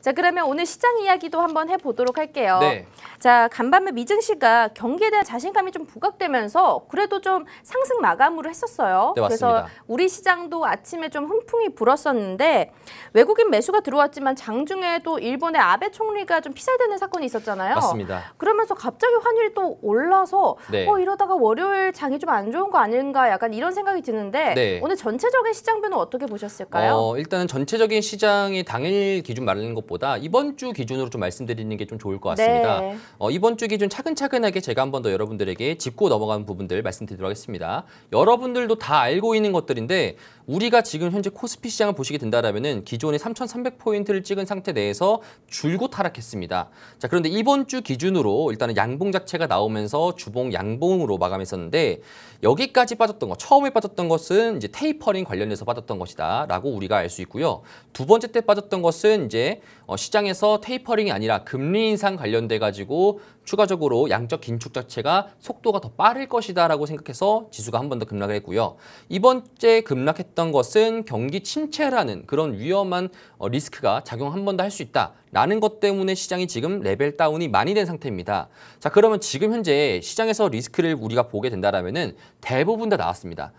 자, 그러면 오늘 시장 이야기도 한번 해보도록 할게요. 네. 자, 간밤에 미증시가 경기에 대한 자신감이 좀 부각되면서 그래도 좀 상승 마감으로 했었어요. 네, 맞습니다. 그래서 우리 시장도 아침에 좀 훈풍이 불었었는데 외국인 매수가 들어왔지만 장중에도 일본의 아베 총리가 좀 피살되는 사건이 있었잖아요. 맞습니다. 그러면서 갑자기 환율이 또 올라서 네. 이러다가 월요일 장이 좀 안 좋은 거 아닌가 약간 이런 생각이 드는데 네. 오늘 전체적인 시장 변화 어떻게 보셨을까요? 일단은 전체적인 시장이 당일 기준 말하는 것보다 이번 주 기준으로 좀 말씀드리는 게 좀 좋을 것 같습니다. 네. 이번 주 기준 차근차근하게 제가 한 번 더 여러분들에게 짚고 넘어가는 부분들 말씀드리도록 하겠습니다. 여러분들도 다 알고 있는 것들인데 우리가 지금 현재 코스피 시장을 보시게 된다라면은 기존의 3,300포인트를 찍은 상태 내에서 줄곧 하락했습니다. 자, 그런데 이번 주 기준으로 일단은 양봉 자체가 나오면서 주봉 양봉으로 마감했었는데 여기까지 빠졌던 것, 처음에 빠졌던 것은 이제 테이퍼링 관련해서 빠졌던 것이다라고 우리가 알 수 있고요. 두 번째 때 빠졌던 것은 이제 시장에서 테이퍼링이 아니라 금리 인상 관련돼 가지고 추가적으로 양적 긴축 자체가 속도가 더 빠를 것이다라고 생각해서 지수가 한 번 더 급락을 했고요. 이번 주에 급락했던 것은 경기 침체라는 그런 위험한 리스크가 작용 한 번 더 할 수 있다라는 것 때문에 시장이 지금 레벨 다운이 많이 된 상태입니다. 자, 그러면 지금 현재 시장에서 리스크를 우리가 보게 된다라면은 대부분 다 나왔습니다.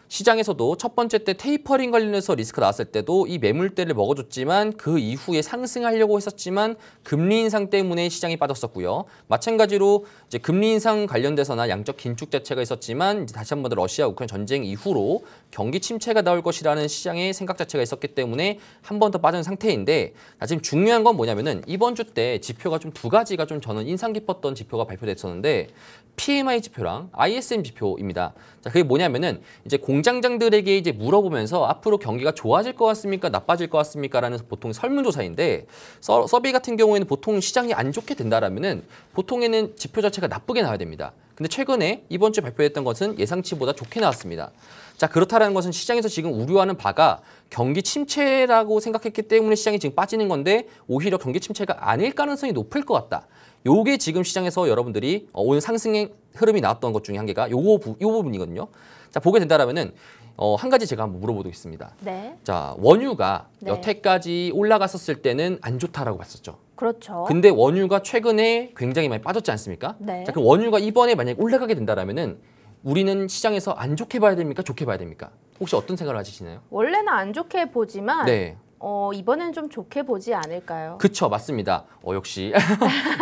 시장에서도 첫 번째 때 테이퍼링 관련해서 리스크 나왔을 때도 이 매물대를 먹어줬지만 그 이후에 상승하려고 했었지만 금리 인상 때문에 시장이 빠졌었고요. 마찬가지로 이제 금리 인상 관련돼서나 양적 긴축 자체가 있었지만 이제 다시 한 번 더 러시아 우크라이나 전쟁 이후로 경기 침체가 나올 것이라는 시장의 생각 자체가 있었기 때문에 한 번 더 빠진 상태인데 지금 중요한 건 뭐냐면은 이번 주 때 지표가 좀 두 가지가 좀 저는 인상 깊었던 지표가 발표됐었는데 PMI 지표랑 ISM 지표입니다. 자, 그게 뭐냐면은 이제 공장장들에게 이제 물어보면서 앞으로 경기가 좋아질 것 같습니까? 나빠질 것 같습니까? 라는 보통 설문조사인데 서베이 같은 경우에는 보통 시장이 안 좋게 된다라면은 보통에는 지표 자체가 나쁘게 나와야 됩니다. 근데 최근에 이번 주에 발표했던 것은 예상치보다 좋게 나왔습니다. 자, 그렇다라는 것은 시장에서 지금 우려하는 바가 경기 침체라고 생각했기 때문에 시장이 지금 빠지는 건데 오히려 경기 침체가 아닐 가능성이 높을 것 같다. 요게 지금 시장에서 여러분들이 오늘 상승의 흐름이 나왔던 것 중에 한 개가 요 부분이거든요. 자, 보게 된다라면은 한 가지 제가 한번 물어보겠습니다. 네. 자, 원유가 네. 여태까지 올라갔었을 때는 안 좋다라고 봤었죠. 그렇죠. 근데 원유가 최근에 굉장히 많이 빠졌지 않습니까? 네. 자, 그럼 원유가 이번에 만약에 올라가게 된다라면은 우리는 시장에서 안 좋게 봐야 됩니까? 좋게 봐야 됩니까? 혹시 어떤 생각을 하시나요? 원래는 안 좋게 보지만 네. 이번엔 좀 좋게 보지 않을까요? 그쵸, 맞습니다. 역시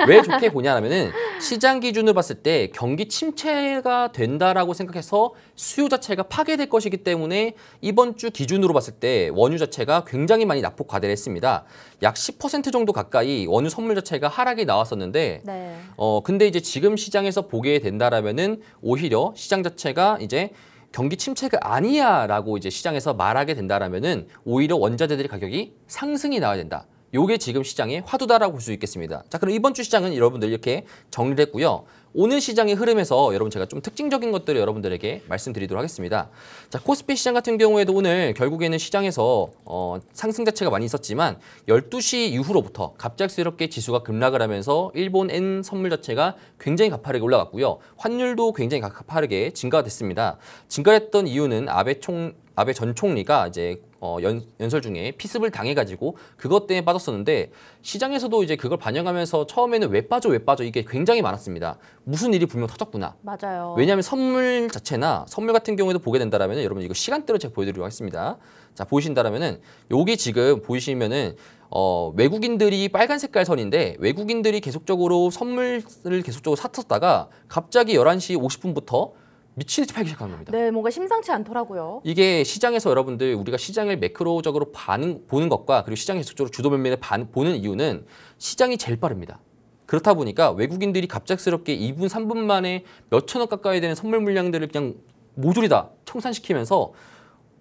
왜 좋게 보냐면은 시장 기준으로 봤을 때 경기 침체가 된다라고 생각해서 수요 자체가 파괴될 것이기 때문에 이번 주 기준으로 봤을 때 원유 자체가 굉장히 많이 낙폭 과대를 했습니다. 약 10% 정도 가까이 원유 선물 자체가 하락이 나왔었는데 네. 근데 이제 지금 시장에서 보게 된다라면은 오히려 시장 자체가 이제 경기 침체가 아니야라고 이제 시장에서 말하게 된다라면은 오히려 원자재들의 가격이 상승이 나와야 된다. 요게 지금 시장의 화두다라고 볼 수 있겠습니다. 자, 그럼 이번 주 시장은 여러분들 이렇게 정리를 했고요. 오늘 시장의 흐름에서 여러분 제가 좀 특징적인 것들을 여러분들에게 말씀드리도록 하겠습니다. 자, 코스피 시장 같은 경우에도 오늘 결국에는 시장에서 상승 자체가 많이 있었지만 12시 이후로부터 갑작스럽게 지수가 급락을 하면서 일본 엔 선물 자체가 굉장히 가파르게 올라갔고요. 환율도 굉장히 가파르게 증가가 됐습니다. 증가했던 이유는 아베 전 총리가 이제 연설 중에 피습을 당해가지고 그것 때문에 빠졌었는데 시장에서도 이제 그걸 반영하면서 처음에는 왜 빠져 이게 굉장히 많았습니다. 무슨 일이 분명 터졌구나. 맞아요. 왜냐하면 선물 자체나 선물 같은 경우에도 보게 된다라면 여러분 이거 시간대로 제가 보여드리도록 하겠습니다. 자, 보이신다라면은 여기 지금 보이시면은 외국인들이 빨간 색깔 선인데 외국인들이 계속적으로 선물을 계속적으로 샀었다가 갑자기 11시 50분부터 미친 듯이 팔기 시작하는 겁니다. 네, 뭔가 심상치 않더라고요. 이게 시장에서 여러분들 우리가 시장을 매크로적으로 보는 것과 그리고 시장 계속적으로 주도 면밀히 보는 이유는 시장이 제일 빠릅니다. 그렇다 보니까 외국인들이 갑작스럽게 2분, 3분 만에 몇천억 가까이 되는 선물 물량들을 그냥 모조리 다 청산시키면서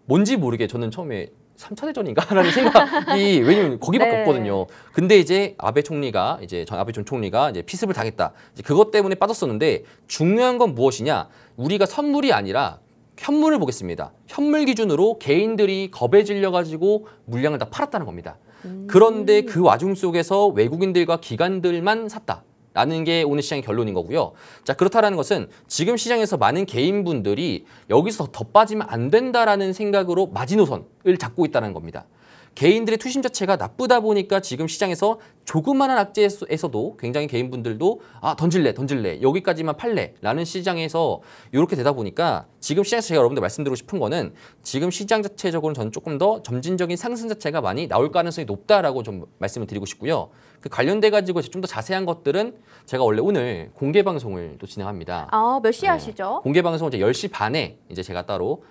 뭔지 모르게 저는 처음에 3차 대전인가라는 생각이 왜냐면 거기밖에 네. 없거든요. 근데 이제 아베 총리가 아베 전 총리가 이제 피습을 당했다. 이제 그것 때문에 빠졌었는데 중요한 건 무엇이냐? 우리가 선물이 아니라 현물을 보겠습니다. 현물 기준으로 개인들이 겁에 질려가지고 물량을 다 팔았다는 겁니다. 그런데 그 와중 속에서 외국인들과 기관들만 샀다. 라는 게 오늘 시장의 결론인 거고요. 자, 그렇다라는 것은 지금 시장에서 많은 개인분들이 여기서 더 빠지면 안 된다라는 생각으로 마지노선을 잡고 있다는 겁니다. 개인들의 투심 자체가 나쁘다 보니까 지금 시장에서 조그마한 악재에서도 굉장히 개인분들도 던질래 여기까지만 팔래 라는 시장에서 이렇게 되다 보니까 지금 시장에서 제가 여러분들 말씀드리고 싶은 거는 지금 시장 자체적으로는 저는 조금 더 점진적인 상승 자체가 많이 나올 가능성이 높다라고 좀 말씀을 드리고 싶고요. 그 관련돼 가지고 좀 더 자세한 것들은 제가 원래 오늘 공개 방송을 또 진행합니다. 몇 시에 하시죠? 공개 방송은 이제 10시 반에 이제 제가 따로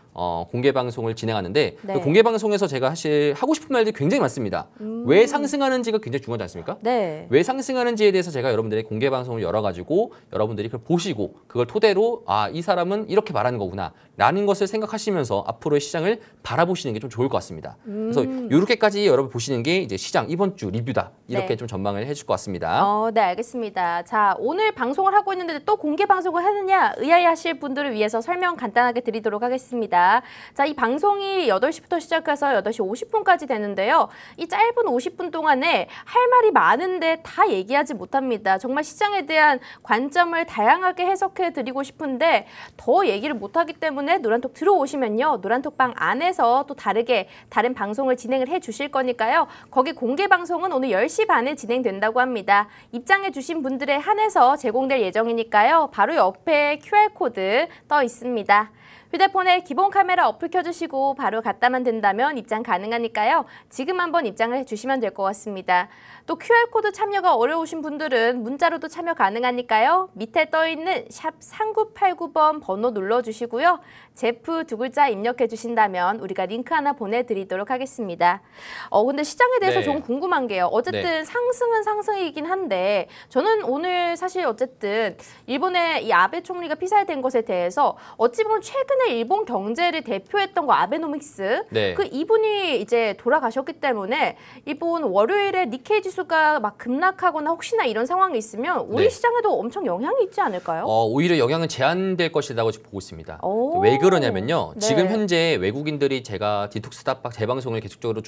공개 방송을 진행하는데 네. 그 공개 방송에서 제가 사실 하고 싶은 말들이 굉장히 많습니다. 왜 상승하는지가 굉장히 중요하지 않습니까? 네. 왜 상승하는지에 대해서 제가 여러분들의 공개 방송을 열어가지고 여러분들이 그걸 보시고 그걸 토대로 이 사람은 이렇게 말하는 거구나 라는 것을 생각하시면서 앞으로의 시장을 바라보시는 게 좀 좋을 것 같습니다. 그래서 이렇게까지 여러분 보시는 게 이제 시장 이번 주 리뷰다 이렇게 네. 좀 전망을 해줄 것 같습니다. 네, 알겠습니다. 자, 오늘 방송을 하고 있는데 또 공개 방송을 하느냐 의아해하실 분들을 위해서 설명 간단하게 드리도록 하겠습니다. 자, 이 방송이 8시부터 시작해서 8시 50분까지 되는데요. 이 짧은 50분 동안에 할 말이 많은데 다 얘기하지 못합니다. 정말 시장에 대한 관점을 다양하게 해석해 드리고 싶은데 더 얘기를 못하기 때문에 노란톡 들어오시면요. 노란톡방 안에서 또 다른 방송을 진행을 해 주실 거니까요. 거기 공개 방송은 오늘 10시 반에 진행된다고 합니다. 입장해 주신 분들에 한해서 제공될 예정이니까요. 바로 옆에 QR코드 떠 있습니다. 휴대폰에 기본 카메라 어플 켜주시고 바로 갔다만 된다면 입장 가능하니까요. 지금 한번 입장을 해주시면 될 것 같습니다. 또 QR코드 참여가 어려우신 분들은 문자로도 참여 가능하니까요. 밑에 떠있는 샵 3989번 번호 눌러주시고요. 제프 2글자 입력해 주신다면 우리가 링크 하나 보내드리도록 하겠습니다. 근데 시장에 대해서 네. 좀 궁금한 게요. 어쨌든 네. 상승은 상승이긴 한데 저는 오늘 사실 어쨌든 일본의 이 아베 총리가 피살된 것에 대해서 어찌 보면 최근에 일본 경제를 대표했던 거 아베노믹스 네. 그 이분이 이제 돌아가셨기 때문에 이번 월요일에 니케이 지수가 막 급락하거나 혹시나 이런 상황이 있으면 우리 네. 시장에도 엄청 영향이 있지 않을까요? 오히려 영향은 제한될 것이라고 지금 보고 있습니다. 오. 왜 그러냐면요. 네. 지금 현재 외국인들이 제가 디톡스 답박 재방송을 계속적으로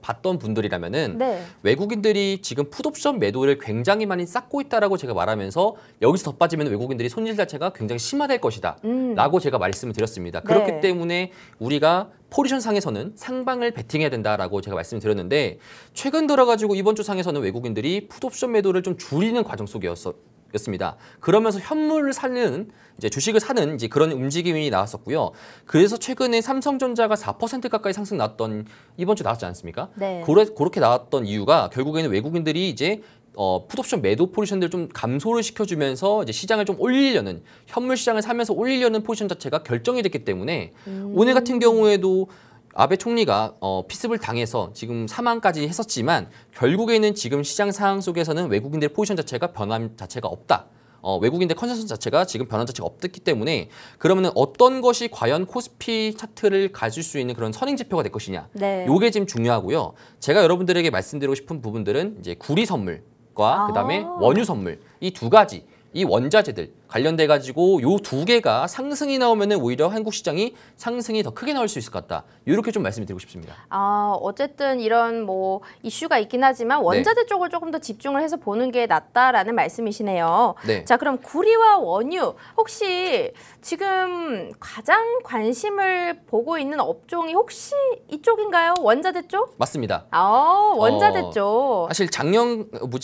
봤던 분들이라면은 네. 외국인들이 지금 풋옵션 매도를 굉장히 많이 쌓고 있다라고 제가 말하면서 여기서 더 빠지면 외국인들이 손실 자체가 굉장히 심화될 것이다 라고 제가 말씀을 드렸습니다. 그렇기 네. 때문에 우리가 포지션 상에서는 상방을 베팅해야 된다라고 제가 말씀을 드렸는데 최근 들어가지고 이번 주 상에서는 외국인들이 풋옵션 매도를 좀 줄이는 과정 속이었습니다. 그러면서 현물을 사는 이제 주식을 사는 이제 그런 움직임이 나왔었고요. 그래서 최근에 삼성전자가 4% 가까이 상승 나왔던 이번 주 나왔지 않습니까? 네. 그렇게 나왔던 이유가 결국에는 외국인들이 이제 풋옵션 매도 포지션들 좀 감소를 시켜주면서 이제 시장을 좀 올리려는 현물 시장을 사면서 올리려는 포지션 자체가 결정이 됐기 때문에 오늘 같은 경우에도 아베 총리가 피습을 당해서 지금 사망까지 했었지만 결국에는 지금 시장 상황 속에서는 외국인들의 포지션 자체가 변함 자체가 없다. 외국인들 컨센서스 자체가 지금 변화 자체가 없기 때문에 그러면은 어떤 것이 과연 코스피 차트를 가질 수 있는 그런 선행 지표가 될 것이냐. 네. 요게 지금 중요하고요. 제가 여러분들에게 말씀드리고 싶은 부분들은 이제 구리 선물과 그다음에 원유 선물 이 두 가지 이 원자재들 관련돼 가지고 요 두 개가 상승이 나오면은 오히려 한국 시장이 상승이 더 크게 나올 수 있을 것 같다. 이렇게 좀 말씀을 드리고 싶습니다. 어쨌든 이런 뭐 이슈가 있긴 하지만 원자재 쪽을 조금 더 집중을 해서 보는 게 낫다라는 말씀이시네요. 네. 자, 그럼 구리와 원유 혹시 지금 가장 관심을 보고 있는 업종이 혹시 이쪽인가요? 원자재 쪽? 맞습니다. 원자재 쪽. 사실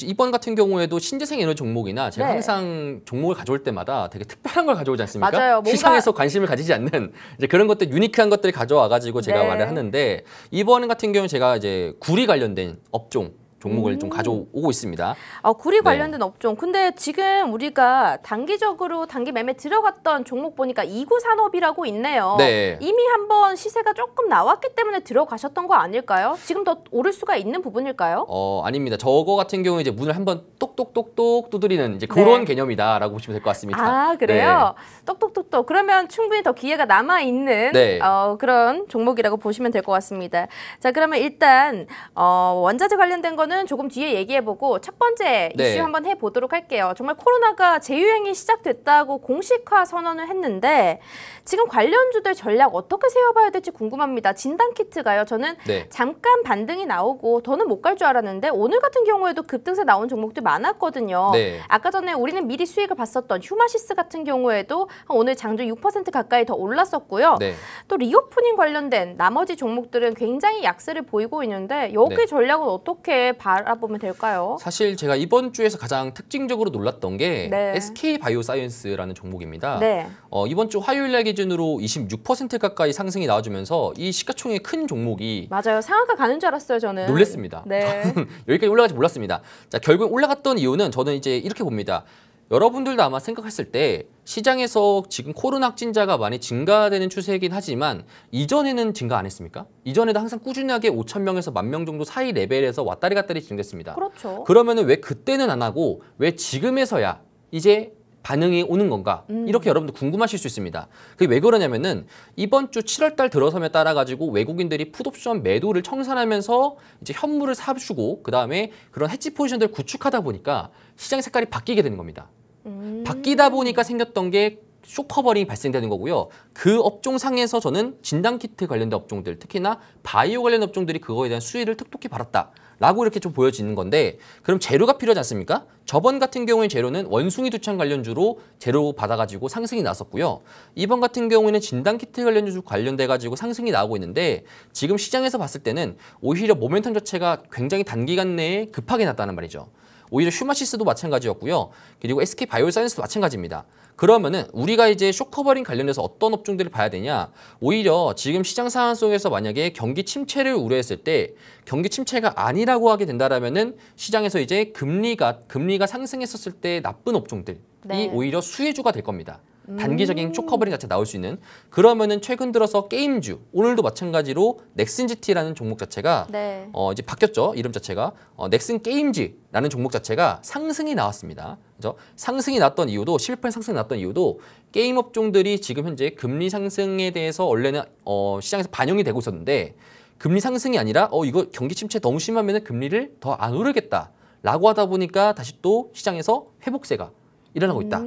이번 같은 경우에도 신재생 에너지 종목이나 제가 네. 항상 종목을 가져올 때마다 되게 특별한 걸 가져오지 않습니까? 맞아요. 시장에서 관심을 가지지 않는 이제 그런 것들 유니크한 것들을 가져와 가지고 제가 네. 말을 하는데 이번 같은 경우는 제가 이제 구리 관련된 업종 종목을 좀 가져오고 있습니다. 구리 관련된 업종. 근데 지금 우리가 단기 매매 들어갔던 종목 보니까 2구 산업이라고 있네요. 네. 이미 한번 시세가 조금 나왔기 때문에 들어가셨던 거 아닐까요? 지금 더 오를 수가 있는 부분일까요? 아닙니다. 저거 같은 경우에 이제 문을 한번 똑똑똑똑 두드리는 이제 그런 네. 개념이다라고 보시면 될 것 같습니다. 그래요? 똑똑똑똑. 그러면 충분히 더 기회가 남아있는 네. 그런 종목이라고 보시면 될 것 같습니다. 자, 그러면 일단 원자재 관련된 거는 조금 뒤에 얘기해보고 첫 번째 네. 이슈 한번 해보도록 할게요. 정말 코로나가 재유행이 시작됐다고 공식화 선언을 했는데 지금 관련주들 전략 어떻게 세워봐야 될지 궁금합니다. 진단키트가요. 저는 네. 잠깐 반등이 나오고 더는 못 갈 줄 알았는데 오늘 같은 경우에도 급등세 나온 종목들 많아 않았거든요. 네. 아까 전에 우리는 미리 수익을 봤었던 휴마시스 같은 경우에도 오늘 장중 6% 가까이 더 올랐었고요. 네. 또 리오프닝 관련된 나머지 종목들은 굉장히 약세를 보이고 있는데 여기 네. 전략은 어떻게 바라보면 될까요? 사실 제가 이번 주에서 가장 특징적으로 놀랐던 게 네. SK 바이오사이언스라는 종목입니다. 네. 이번 주 화요일 날 기준으로 26% 가까이 상승이 나와주면서 이 시가총액 큰 종목이 맞아요. 상한가 가는 줄 알았어요, 저는. 놀랬습니다. 네. 여기까지 올라갈지 몰랐습니다. 자, 결국 올라갔던 이유는 저는 이제 이렇게 봅니다. 여러분들도 아마 생각했을 때 시장에서 지금 코로나 확진자가 많이 증가되는 추세이긴 하지만 이전에는 증가 안 했습니까? 이전에도 항상 꾸준하게 5,000명에서 10,000명 정도 사이 레벨에서 왔다리 갔다리 진행됐습니다. 그렇죠. 그러면은 왜 그때는 안 하고 왜 지금에서야 이제 반응이 오는 건가? 이렇게 여러분들 궁금하실 수 있습니다. 그게 왜 그러냐면은 이번 주 7월 달 들어섬에 따라 가지고 외국인들이 풋옵션 매도를 청산하면서 이제 현물을 사주고 그다음에 그런 해지 포지션들을 구축하다 보니까 시장 색깔이 바뀌게 되는 겁니다. 바뀌다 보니까 생겼던 게 쇼커버링이 발생되는 거고요. 그 업종상에서 저는 진단키트 관련된 업종들, 특히나 바이오 관련 업종들이 그거에 대한 수혜를 톡톡히 받았다라고 이렇게 좀 보여지는 건데 그럼 재료가 필요하지 않습니까? 저번 같은 경우에 재료는 원숭이 두창 관련주로 재료 받아가지고 상승이 나왔었고요. 이번 같은 경우에는 진단키트 관련주 관련돼가지고 상승이 나오고 있는데 지금 시장에서 봤을 때는 오히려 모멘텀 자체가 굉장히 단기간 내에 급하게 났다는 말이죠. 오히려 휴마시스도 마찬가지였고요. 그리고 SK 바이오사이언스도 마찬가지입니다. 그러면은 우리가 이제 쇼커버링 관련해서 어떤 업종들을 봐야 되냐? 오히려 지금 시장 상황 속에서 만약에 경기 침체를 우려했을 때 경기 침체가 아니라고 하게 된다라면은 시장에서 이제 금리가 상승했었을 때 나쁜 업종들이 네. 오히려 수혜주가 될 겁니다. 단기적인 쇼커버링 자체 나올 수 있는 그러면은 최근 들어서 게임주 오늘도 마찬가지로 넥슨GT라는 종목 자체가 네. 이제 바뀌었죠. 이름 자체가 넥슨 게임즈라는 종목 자체가 상승이 나왔습니다. 그죠? 상승이 났던 이유도 11% 상승이 났던 이유도 게임 업종들이 지금 현재 금리 상승에 대해서 원래는 시장에서 반영이 되고 있었는데 금리 상승이 아니라 이거 경기 침체 너무 심하면은 금리를 더 안 오르겠다라고 하다 보니까 다시 또 시장에서 회복세가 일어나고 있다.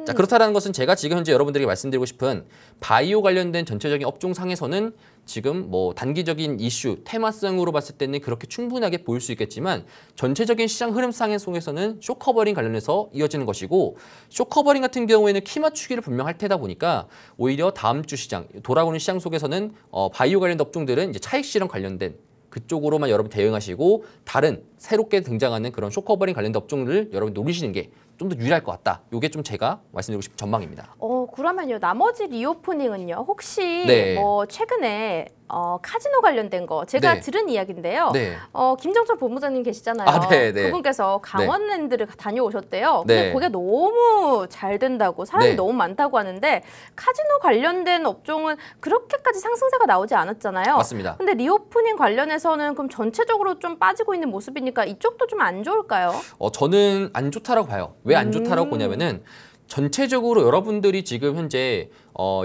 자, 그렇다는 것은 제가 지금 현재 여러분들에게 말씀드리고 싶은 바이오 관련된 전체적인 업종상에서는 지금 뭐 단기적인 이슈, 테마성으로 봤을 때는 그렇게 충분하게 보일 수 있겠지만 전체적인 시장 흐름상의 속에서는 쇼커버링 관련해서 이어지는 것이고 쇼커버링 같은 경우에는 키 맞추기를 분명 할 테다 보니까 오히려 다음 주 시장, 돌아오는 시장 속에서는 바이오 관련된 업종들은 이제 차익 실현 관련된 그쪽으로만 여러분 대응하시고 다른 새롭게 등장하는 그런 쇼커버링 관련된 업종을 여러분 노리시는 게 좀 더 유리할 것 같다. 이게 좀 제가 말씀드리고 싶은 전망입니다. 그러면요. 나머지 리오프닝은요. 혹시 네. 뭐 최근에 카지노 관련된 거 제가 네. 들은 이야기인데요. 네. 김정철 본부장님 계시잖아요. 아, 네, 네. 그분께서 강원랜드를 다녀오셨대요. 네. 근데 거기가 너무 잘 된다고 사람이 네. 너무 많다고 하는데 카지노 관련된 업종은 그렇게까지 상승세가 나오지 않았잖아요. 맞습니다. 근데 리오프닝 관련해서는 그럼 전체적으로 좀 빠지고 있는 모습이니까 이쪽도 좀 안 좋을까요? 저는 안 좋다라고 봐요. 왜 안 좋다라고 보냐면은 전체적으로 여러분들이 지금 현재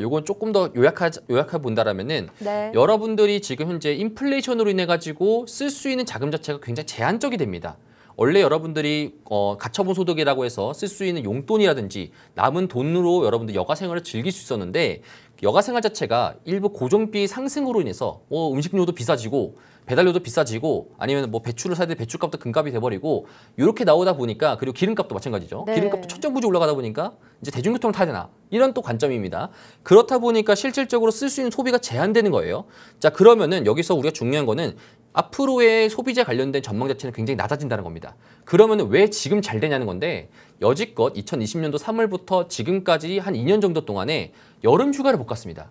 요건 조금 더 요약해 본다라면은 네. 여러분들이 지금 현재 인플레이션으로 인해 가지고 쓸 수 있는 자금 자체가 굉장히 제한적이 됩니다. 원래 여러분들이 가처분 소득이라고 해서 쓸 수 있는 용돈이라든지 남은 돈으로 여러분들 여가 생활을 즐길 수 있었는데 여가 생활 자체가 일부 고정비 상승으로 인해서 음식료도 비싸지고 배달료도 비싸지고 아니면 뭐 배추를 사야 돼 배추값도 금값이 돼버리고 이렇게 나오다 보니까 그리고 기름값도 마찬가지죠. 네. 기름값도 천정부지 올라가다 보니까 이제 대중교통을 타야 되나 이런 또 관점입니다. 그렇다 보니까 실질적으로 쓸 수 있는 소비가 제한되는 거예요. 자 그러면은 여기서 우리가 중요한 거는 앞으로의 소비재 관련된 전망 자체는 굉장히 낮아진다는 겁니다. 그러면 왜 지금 잘 되냐는 건데 여지껏 2020년도 3월부터 지금까지 한 2년 정도 동안에 여름 휴가를 못 갔습니다.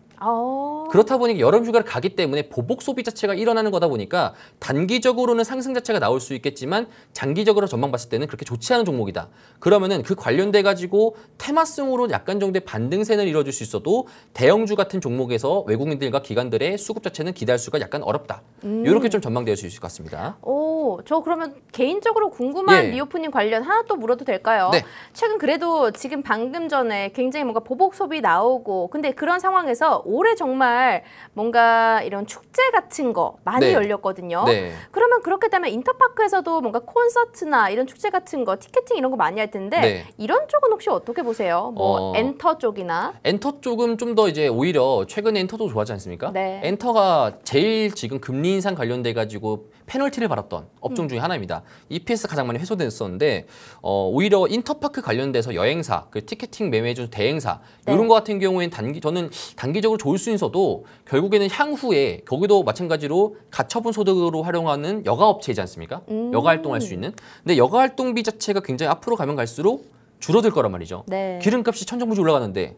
그렇다 보니까 여름 휴가를 가기 때문에 보복 소비 자체가 일어나는 거다 보니까 단기적으로는 상승 자체가 나올 수 있겠지만 장기적으로 전망 봤을 때는 그렇게 좋지 않은 종목이다. 그러면은 그 관련돼 가지고 테마성으로 약간 정도의 반등세는 이루어질 수 있어도 대형주 같은 종목에서 외국인들과 기관들의 수급 자체는 기대할 수가 약간 어렵다. 이렇게 좀 전망될 수 있을 것 같습니다. 저 그러면 개인적으로 궁금한 예. 리오프닝 관련 하나 또 물어도 될까요? 네. 최근 그래도 지금 방금 전에 굉장히 뭔가 보복 소비 나오고 근데 그런 상황에서 올해 정말 주말 뭔가 이런 축제 같은 거 많이 네. 열렸거든요. 네. 그러면 그렇게 되면 인터파크에서도 뭔가 콘서트나 이런 축제 같은 거, 티켓팅 이런 거 많이 할 텐데 네. 이런 쪽은 혹시 어떻게 보세요? 뭐 엔터 쪽이나? 엔터 쪽은 좀 더 이제 오히려 최근에 엔터도 좋아하지 않습니까? 네. 엔터가 제일 지금 금리 인상 관련돼 가지고 페널티를 받았던 업종 중에 하나입니다. EPS 가장 많이 훼손됐었는데 오히려 인터파크 관련돼서 여행사, 그 티켓팅 매매해준 대행사 네. 이런 거 같은 경우에는 저는 단기적으로 좋을 수 있어도 결국에는 향후에 거기도 마찬가지로 가처분 소득으로 활용하는 여가 업체이지 않습니까? 여가 활동할 수 있는. 근데 여가 활동비 자체가 굉장히 앞으로 가면 갈수록 줄어들 거란 말이죠. 네. 기름값이 천정부지 올라가는데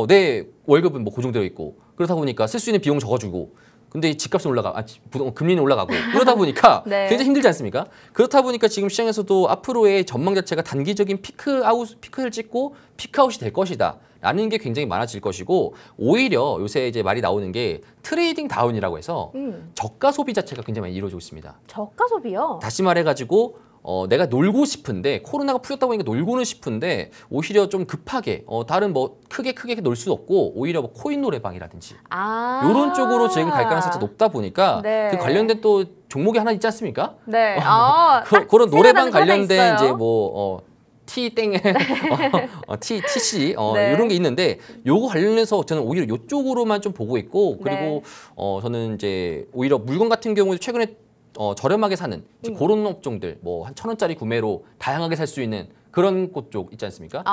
내 월급은 뭐 고정되어 있고 그러다 보니까 쓸 수 있는 비용 적어주고 근데 집값은 금리는 올라가고 그러다 보니까 네. 굉장히 힘들지 않습니까? 그렇다 보니까 지금 시장에서도 앞으로의 전망 자체가 단기적인 피크를 찍고 피크아웃이 될 것이다. 라는 게 굉장히 많아질 것이고 오히려 요새 이제 말이 나오는 게 트레이딩 다운이라고 해서 저가 소비 자체가 굉장히 많이 이루어지고 있습니다. 저가 소비요? 다시 말해가지고 내가 놀고 싶은데 코로나가 풀렸다고 하니까 놀고는 싶은데 오히려 좀 급하게 다른 뭐 크게 놀 수도 없고 오히려 뭐 코인 노래방이라든지 이런 쪽으로 지금 갈 가능성이 높다 보니까 네. 그 관련된 또 종목이 하나 있지 않습니까? 네. 그런 노래방 생각나는 거 하나 관련된 있어요. 이제 뭐 T땡, TC 네. 이런 게 있는데 요거 관련해서 저는 오히려 요쪽으로만 좀 보고 있고 그리고 네. 저는 이제 오히려 물건 같은 경우에 최근에 저렴하게 사는 이제 그런 업종들 뭐 한 1,000원짜리 구매로 다양하게 살 수 있는 그런 곳 쪽 있지 않습니까?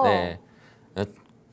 네.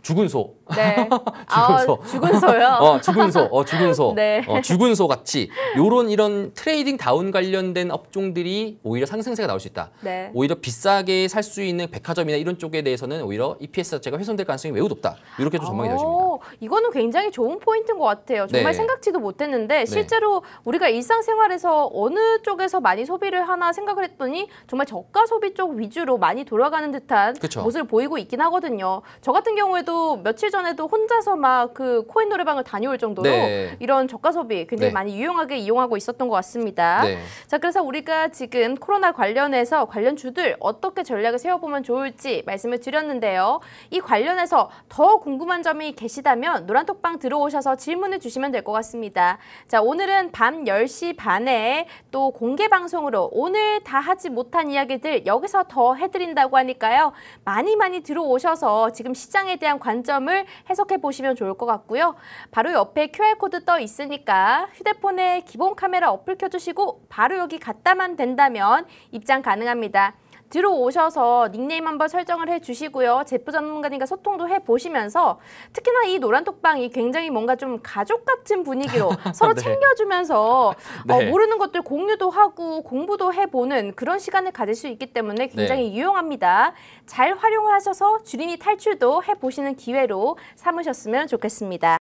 죽은 소. 네. 죽은 소. 죽은 소요? 죽은 소. 네. 죽은 소 같이 이런 트레이딩 다운 관련된 업종들이 오히려 상승세가 나올 수 있다. 네. 오히려 비싸게 살 수 있는 백화점이나 이런 쪽에 대해서는 오히려 EPS 자체가 훼손될 가능성이 매우 높다. 이렇게 좀 전망이 되어집니다. 이거는 굉장히 좋은 포인트인 것 같아요. 정말 네. 생각지도 못했는데 실제로 우리가 일상생활에서 어느 쪽에서 많이 소비를 하나 생각을 했더니 정말 저가 소비 쪽 위주로 많이 돌아가는 듯한 그쵸. 모습을 보이고 있긴 하거든요. 저 같은 경우에도 며칠 전에도 혼자서 막 그 코인 노래방을 다녀올 정도로 네. 이런 저가 소비 굉장히 네. 많이 유용하게 이용하고 있었던 것 같습니다. 네. 자, 그래서 우리가 지금 코로나 관련해서 관련 주들 어떻게 전략을 세워보면 좋을지 말씀을 드렸는데요. 이 관련해서 더 궁금한 점이 계시다면 노란톡방 들어오셔서 질문을 주시면 될 것 같습니다. 자, 오늘은 밤 10시 반에 또 공개 방송으로 오늘 다 하지 못한 이야기들 여기서 더 해드린다고 하니까요. 많이 들어오셔서 지금 시장에 대한 관점을 해석해 보시면 좋을 것 같고요. 바로 옆에 QR코드 떠 있으니까 휴대폰에 기본 카메라 어플 켜주시고 바로 여기 갖다만 된다면 입장 가능합니다. 들어오셔서 닉네임 한번 설정을 해주시고요. 제프 전문가님과 소통도 해보시면서 특히나 이 노란톡방이 굉장히 뭔가 좀 가족 같은 분위기로 서로 네. 챙겨주면서 네. 모르는 것들 공유도 하고 공부도 해보는 그런 시간을 가질 수 있기 때문에 굉장히 유용합니다. 잘 활용하셔서 주린이 탈출도 해보시는 기회로 삼으셨으면 좋겠습니다.